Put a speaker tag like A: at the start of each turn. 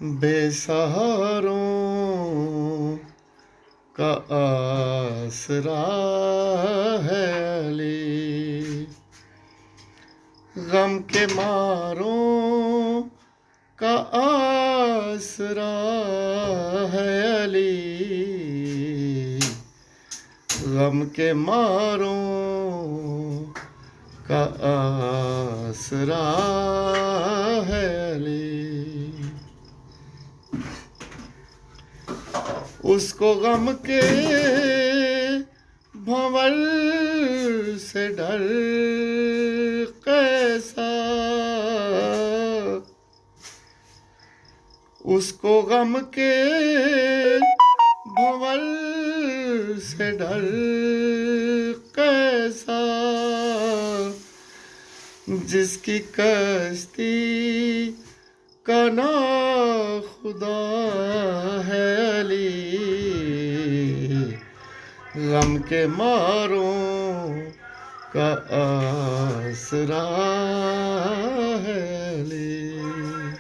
A: بے سہاروں کا آسرا ہے علی، غم کے ماروں کا آسرا ہے علی، غم کے ماروں کا آسرا ہے علی۔ اس کو غم کے بھنور سے ڈر کیسا، اس کو غم کے بھنور سے ڈر کیسا، جس کی کشتی کا ناخدا ہے علی، غم کے ماروں کا آسرا ہے علی۔